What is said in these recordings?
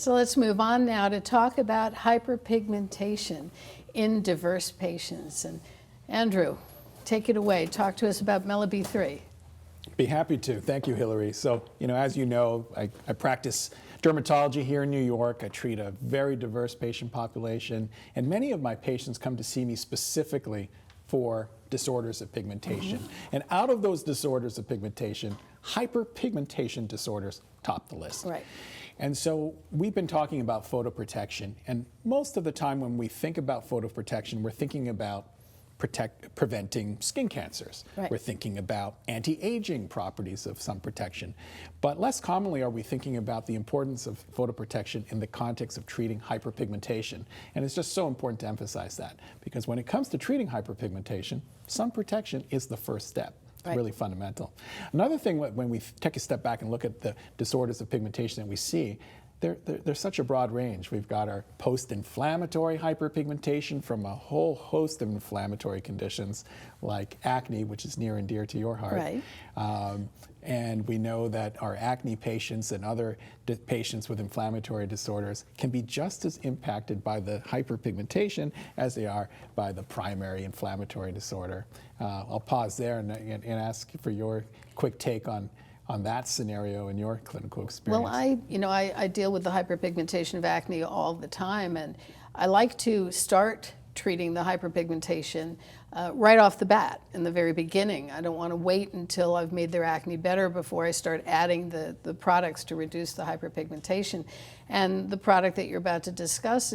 So let's move on now to talk about hyperpigmentation in diverse patients. And Andrew, take it away. Talk to us about MELA-B3. Be happy to. Thank you, Hilary. So, as you know, I practice dermatology here in New York. I treat a very diverse patient population, and many of my patients come to see me specifically for disorders of pigmentation. And out of those disorders of pigmentation, hyperpigmentation disorders top the list. Right. And so we've been talking about photoprotection, and most of the time when we think about photoprotection, we're thinking about preventing skin cancers. Right. We're thinking about anti-aging properties of sun protection. But less commonly are we thinking about the importance of photoprotection in the context of treating hyperpigmentation. And it's just so important to emphasize that, because when it comes to treating hyperpigmentation, sun protection is the first step. It's Right. really fundamental. Another thing, when we take a step back and look at the disorders of pigmentation that we see, there's such a broad range. We've got our post-inflammatory hyperpigmentation from a whole host of inflammatory conditions like acne, which is near and dear to your heart. Right. And we know that our acne patients and other patients with inflammatory disorders can be just as impacted by the hyperpigmentation as they are by the primary inflammatory disorder. I'll pause there and ask for your quick take on that scenario in your clinical experience. Well, I deal with the hyperpigmentation of acne all the time, and I like to start treating the hyperpigmentation right off the bat in the very beginning. I don't want to wait until I've made their acne better before I start adding the products to reduce the hyperpigmentation. And the product that you're about to discuss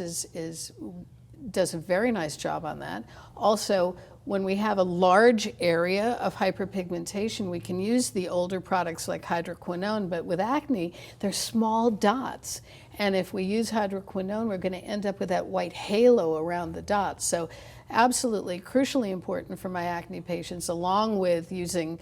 does a very nice job on that. Also, when we have a large area of hyperpigmentation, we can use the older products like hydroquinone, but with acne, they're small dots. And if we use hydroquinone, we're going to end up with that white halo around the dots. So absolutely crucially important for my acne patients, along with using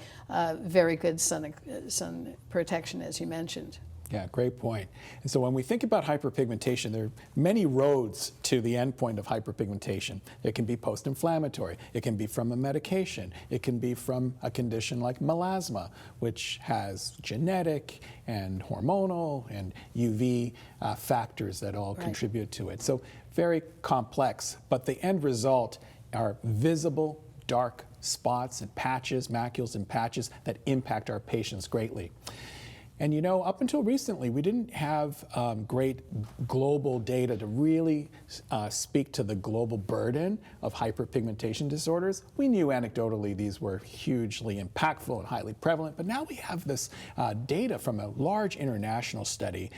very good sun protection, as you mentioned. Yeah, great point. And so when we think about hyperpigmentation, there are many roads to the endpoint of hyperpigmentation. It can be post-inflammatory. It can be from a medication. It can be from a condition like melasma, which has genetic and hormonal and UV factors that all contribute to it. So very complex, but the end result are visible dark spots and patches, macules and patches that impact our patients greatly. And up until recently, we didn't have great global data to really speak to the global burden of hyperpigmentation disorders. We knew anecdotally these were hugely impactful and highly prevalent, but now we have this data from a large international study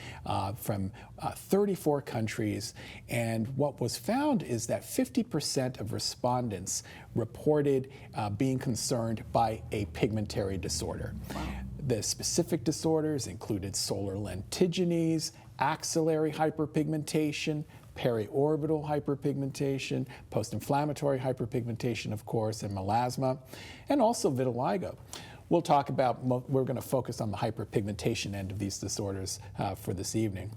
from 34 countries. And what was found is that 50% of respondents reported being concerned by a pigmentary disorder. Wow. The specific disorders included solar lentigines, axillary hyperpigmentation, periorbital hyperpigmentation, post-inflammatory hyperpigmentation, of course, and melasma, and also vitiligo. We'll talk about, we're going to focus on the hyperpigmentation end of these disorders for this evening.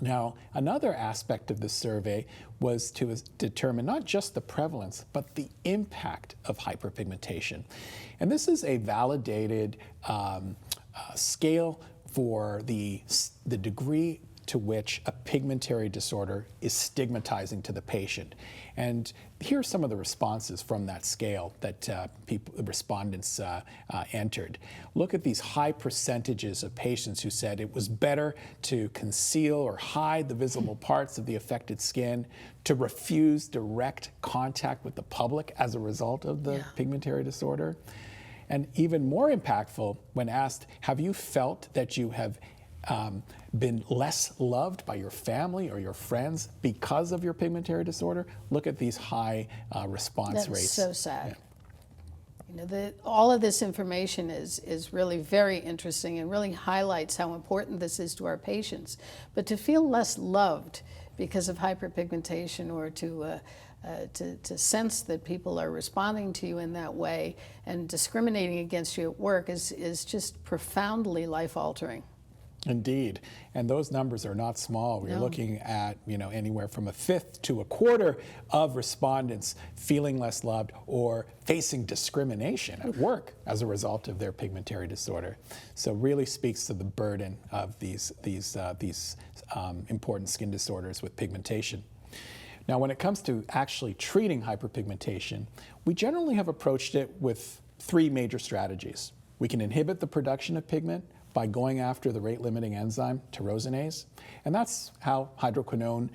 Now, another aspect of the survey was to determine not just the prevalence, but the impact of hyperpigmentation. And this is a validated scale for the degree to which a pigmentary disorder is stigmatizing to the patient. And here are some of the responses from that scale that respondents entered. Look at these high percentages of patients who said it was better to conceal or hide the visible parts of the affected skin, to refuse direct contact with the public as a result of the pigmentary disorder. And even more impactful, when asked, have you felt that you have been less loved by your family or your friends because of your pigmentary disorder? Look at these high response rates. That's so sad. Yeah. All of this information is really very interesting and really highlights how important this is to our patients. But to feel less loved because of hyperpigmentation, or to sense that people are responding to you in that way and discriminating against you at work is just profoundly life-altering. Indeed, and those numbers are not small. We're No. looking at anywhere from a fifth to a quarter of respondents feeling less loved or facing discrimination at work as a result of their pigmentary disorder. So really speaks to the burden of these important skin disorders with pigmentation. Now, when it comes to actually treating hyperpigmentation, we generally have approached it with three major strategies. We can inhibit the production of pigment by going after the rate-limiting enzyme tyrosinase, and that's how hydroquinone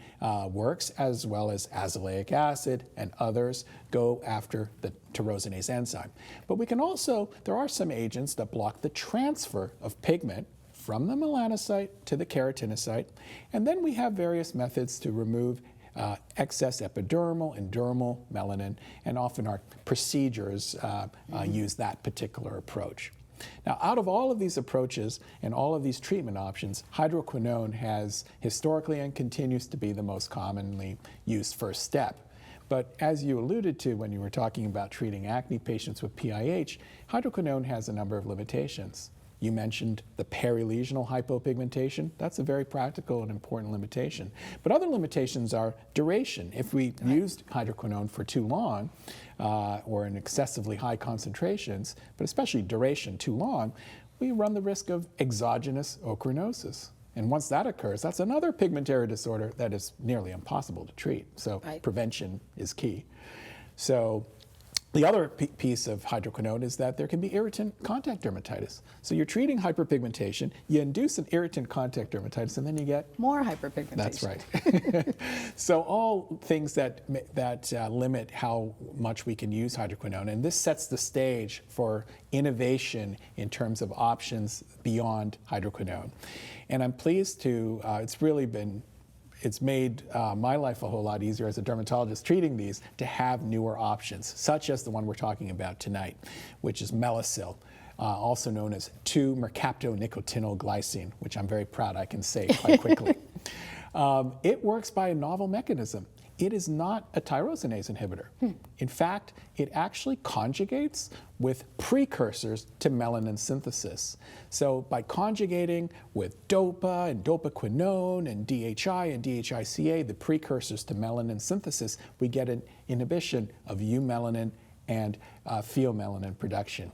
works, as well as azelaic acid and others go after the tyrosinase enzyme. But we can also, there are some agents that block the transfer of pigment from the melanocyte to the keratinocyte, and then we have various methods to remove excess epidermal and dermal melanin, and often our procedures use that particular approach. Now, out of all of these approaches and all of these treatment options, hydroquinone has historically and continues to be the most commonly used first step. But as you alluded to when you were talking about treating acne patients with PIH, hydroquinone has a number of limitations. You mentioned the perilesional hypopigmentation. That's a very practical and important limitation. But other limitations are duration. If we used hydroquinone for too long, or in excessively high concentrations, but especially duration too long, we run the risk of exogenous ochronosis. And once that occurs, that's another pigmentary disorder that is nearly impossible to treat. So prevention is key. So the other piece of hydroquinone is that there can be irritant contact dermatitis. So you're treating hyperpigmentation, you induce an irritant contact dermatitis, and then you get more hyperpigmentation. That's right. So all things that limit how much we can use hydroquinone, and this sets the stage for innovation in terms of options beyond hydroquinone. And I'm pleased to, it's made my life a whole lot easier as a dermatologist treating these to have newer options, such as the one we're talking about tonight, which is Melasil, also known as 2-mercaptonicotinyl glycine, which I'm very proud I can say quite quickly. It works by a novel mechanism. It is not a tyrosinase inhibitor. In fact, it actually conjugates with precursors to melanin synthesis. So by conjugating with DOPA and dopaquinone and DHI and DHICA, the precursors to melanin synthesis, we get an inhibition of eumelanin and pheomelanin production.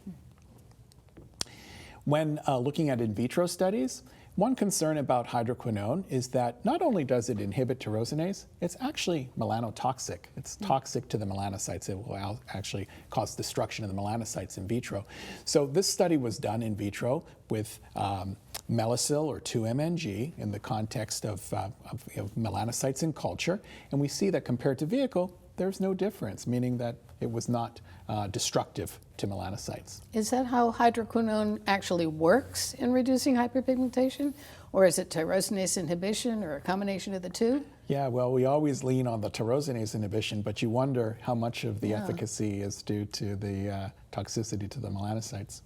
When looking at in vitro studies, one concern about hydroquinone is that not only does it inhibit tyrosinase, it's actually melanotoxic. It's toxic to the melanocytes. It will actually cause destruction of the melanocytes in vitro. So this study was done in vitro with Melasil or 2-MNG in the context of melanocytes in culture, and we see that compared to vehicle, there's no difference, meaning that it was not destructive to melanocytes. Is that how hydroquinone actually works in reducing hyperpigmentation? Or is it tyrosinase inhibition or a combination of the two? Yeah, well, we always lean on the tyrosinase inhibition, but you wonder how much of the efficacy is due to the toxicity to the melanocytes.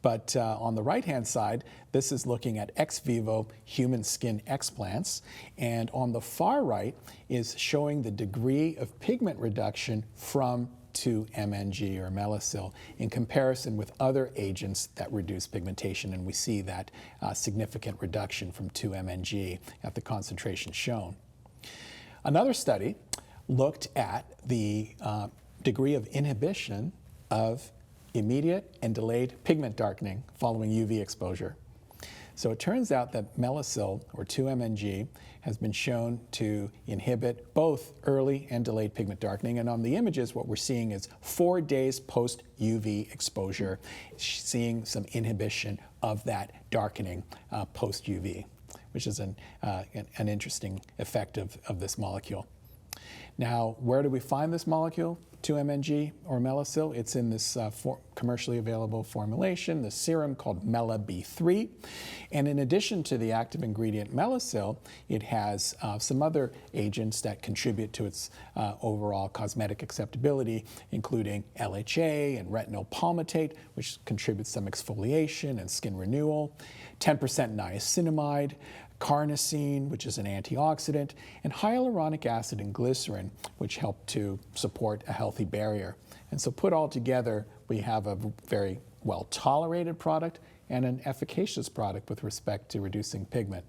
But on the right-hand side, this is looking at ex vivo human skin explants, and on the far right is showing the degree of pigment reduction from 2-MNG or Melasil in comparison with other agents that reduce pigmentation, and we see that significant reduction from 2-MNG at the concentration shown. Another study looked at the degree of inhibition of immediate and delayed pigment darkening following UV exposure. So it turns out that Melasil, or 2-MNG, has been shown to inhibit both early and delayed pigment darkening. And on the images, what we're seeing is 4 days post-UV exposure, seeing some inhibition of that darkening post-UV, which is an interesting effect of this molecule. Now, where do we find this molecule, 2-MNG or Melasil? It's in this commercially available formulation, the serum called MelaB3. And in addition to the active ingredient Melasil, it has some other agents that contribute to its overall cosmetic acceptability, including LHA and retinol palmitate, which contributes some exfoliation and skin renewal, 10% niacinamide, carnosine, which is an antioxidant, and hyaluronic acid and glycerin, which help to support a healthy barrier. And so put all together, we have a very well-tolerated product and an efficacious product with respect to reducing pigment.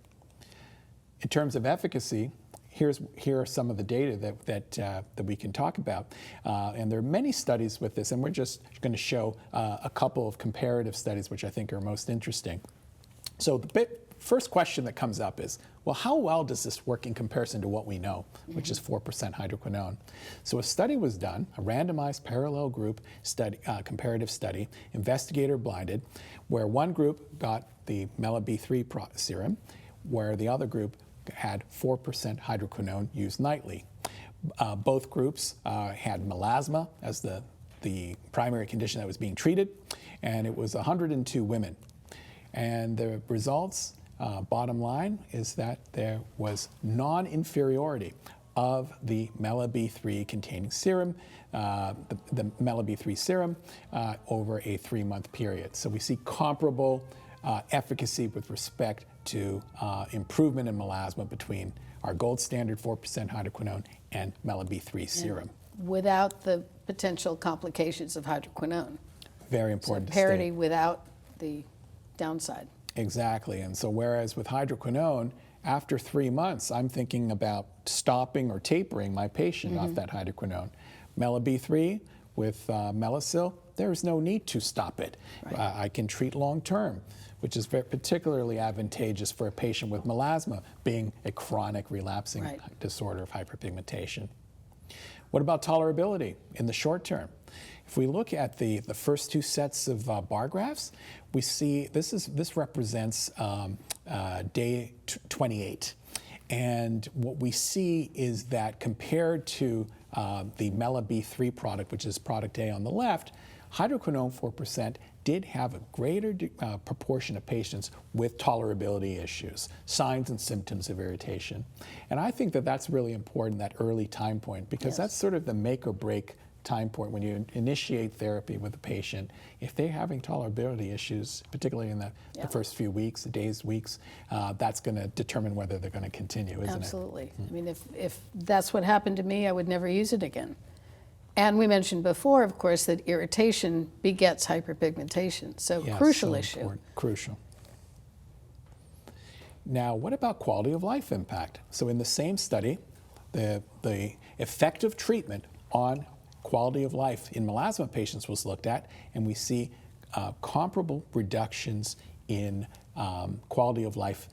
In terms of efficacy, here are some of the data that we can talk about. And there are many studies with this, and we're just going to show a couple of comparative studies which I think are most interesting. So the first question that comes up is, well, how well does this work in comparison to what we know, which is 4% hydroquinone? So a study was done, a randomized parallel group study, comparative study, investigator blinded, where one group got the MELA-B3 serum, where the other group had 4% hydroquinone used nightly. Both groups had melasma as the primary condition that was being treated, and it was 102 women. And the results, bottom line, is that there was non-inferiority of the MELA-B3 containing serum, the MELA-B3 serum, over a 3-month period. So we see comparable efficacy with respect to improvement in melasma between our gold standard 4% hydroquinone and MELA-B3 serum. Without the potential complications of hydroquinone. Very important. So parity without the downside. Exactly. And so whereas with hydroquinone, after 3 months, I'm thinking about stopping or tapering my patient off that hydroquinone. MELA-B3 with Melasil, there's no need to stop it. Right. I can treat long term, which is particularly advantageous for a patient with melasma, being a chronic relapsing disorder of hyperpigmentation. What about tolerability in the short term? If we look at the first 2 sets of bar graphs, we see this represents day 28. And what we see is that compared to the MELA-B3 product, which is product A on the left, hydroquinone 4% did have a greater proportion of patients with tolerability issues, signs and symptoms of irritation. And I think that that's really important, that early time point, because that's sort of the make or break time point when you initiate therapy with a patient. If they're having tolerability issues, particularly in the first few weeks, days, weeks, that's going to determine whether they're going to continue, isn't it? Absolutely. I mean, if that's what happened to me, I would never use it again. And we mentioned before, of course, that irritation begets hyperpigmentation. So crucial issue. Important. Crucial. Now, what about quality of life impact? So in the same study, the effective treatment on quality of life in melasma patients was looked at, and we see comparable reductions in quality of life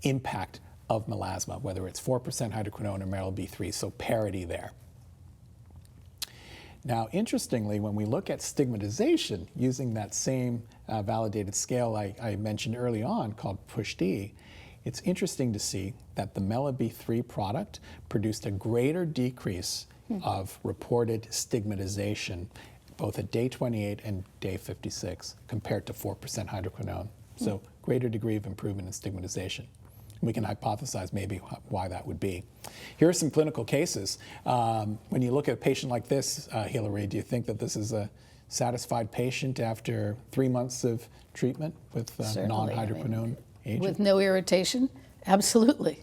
impact of melasma, whether it's 4% hydroquinone or MELA-B3, so parity there. Now, interestingly, when we look at stigmatization using that same validated scale I mentioned early on called PUSH-D, it's interesting to see that the MELA-B3 product produced a greater decrease of reported stigmatization both at day 28 and day 56 compared to 4% hydroquinone. So greater degree of improvement in stigmatization. We can hypothesize maybe why that would be. Here are some clinical cases. When you look at a patient like this, Hilary, do you think that this is a satisfied patient after 3 months of treatment with non-hydroquinone agent? With no irritation? Absolutely.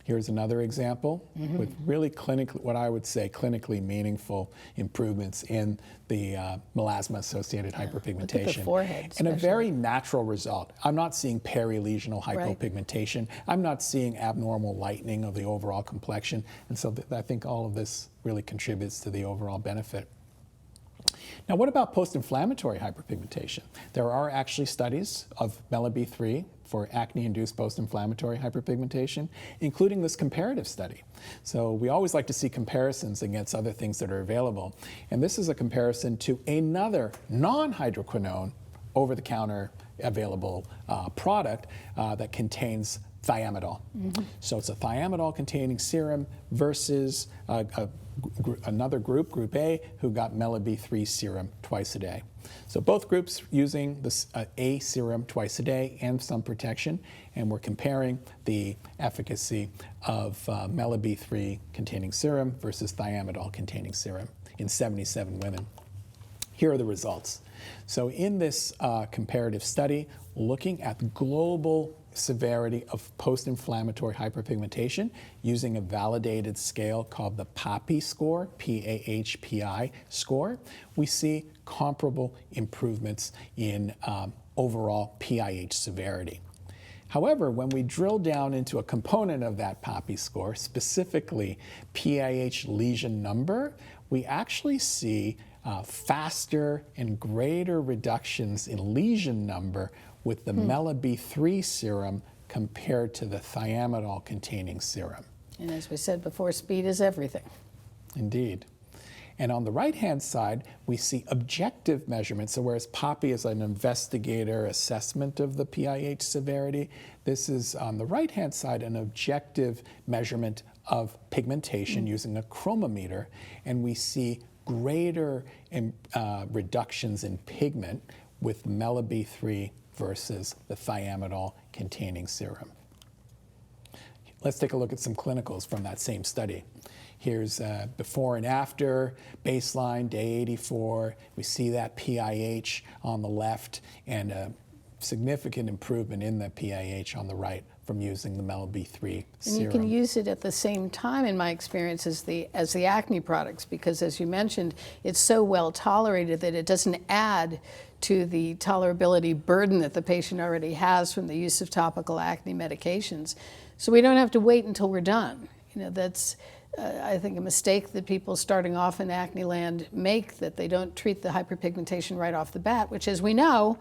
Here's another example with really what I would say clinically meaningful improvements in the melasma-associated hyperpigmentation. Look at the forehead, and a very natural result. I'm not seeing perilesional hypopigmentation. I'm not seeing abnormal lightening of the overall complexion. And so I think all of this really contributes to the overall benefit. Now, what about post-inflammatory hyperpigmentation? There are actually studies of MELA-B3 for acne-induced post-inflammatory hyperpigmentation, including this comparative study. So we always like to see comparisons against other things that are available. And this is a comparison to another non-hydroquinone over-the-counter available product that contains thiamidol. So it's a thiamidol-containing serum versus another group, Group A, who got MELA-B3 serum twice a day. So both groups using this A serum twice a day and some protection, and we're comparing the efficacy of MELA-B3 containing serum versus thiamidol containing serum in 77 women. Here are the results. So in this comparative study, looking at global severity of post-inflammatory hyperpigmentation using a validated scale called the PAHPI score, P-A-H-P-I score, we see comparable improvements in overall PIH severity. However, when we drill down into a component of that PAHPI score, specifically PIH lesion number, we actually see faster and greater reductions in lesion number with the MELA-B3 serum compared to the thiamidol-containing serum. And as we said before, speed is everything. Indeed. And on the right-hand side, we see objective measurements. So whereas PAHPI is an investigator assessment of the PIH severity, this is on the right-hand side an objective measurement of pigmentation using a chromometer. And we see greater reductions in pigment with MELA-B3 versus the thiamidol-containing serum. Let's take a look at some clinicals from that same study. Here's before and after, baseline, day 84. We see that PIH on the left and a significant improvement in the PIH on the right from using the MELA-B3 serum. And you can use it at the same time, in my experience, as the acne products, because as you mentioned, it's so well tolerated that it doesn't add to the tolerability burden that the patient already has from the use of topical acne medications. So we don't have to wait until we're done. You know, that's I think a mistake that people starting off in acne land make, that they don't treat the hyperpigmentation right off the bat, which, as we know,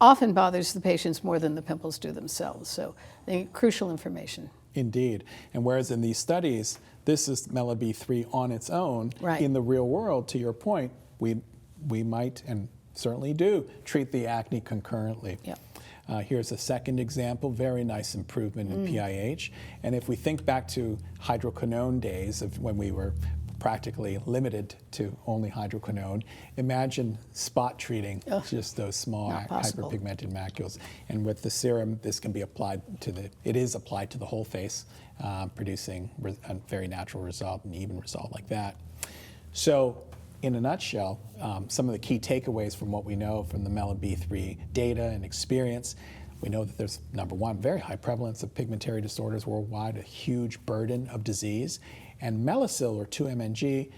often bothers the patients more than the pimples do themselves. So I think crucial information. Indeed. And whereas in these studies, this is MELA-B3 on its own, right. In the real world, to your point, we might and certainly do treat the acne concurrently. Yep. Here's a second example, very nice improvement in PIH. And if we think back to hydroquinone days of when we were practically limited to only hydroquinone, imagine spot treating just those small hyperpigmented macules. And with the serum, this can be applied to it is applied to the whole face, producing a very natural result, an even result like that. So, in a nutshell, some of the key takeaways from what we know from the MELA-B3 data and experience, we know that there's, number one, very high prevalence of pigmentary disorders worldwide, a huge burden of disease, and Melasil, or 2-MNG,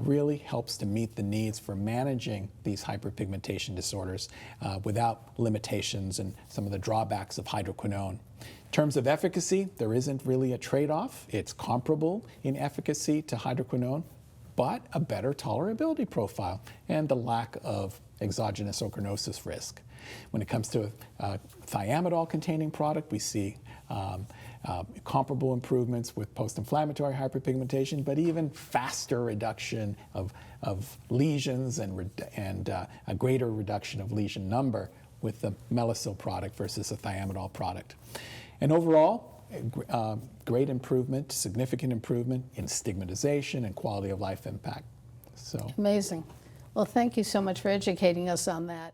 really helps to meet the needs for managing these hyperpigmentation disorders without limitations and some of the drawbacks of hydroquinone. In terms of efficacy, there isn't really a trade-off. It's comparable in efficacy to hydroquinone, but a better tolerability profile and the lack of exogenous ochronosis risk. When it comes to a thiamidol-containing product, we see comparable improvements with post-inflammatory hyperpigmentation, but even faster reduction of lesions and a greater reduction of lesion number with the Melasil product versus a thiamidol product. And overall, great improvement, significant improvement in stigmatization and quality of life impact. So amazing. Well, thank you so much for educating us on that.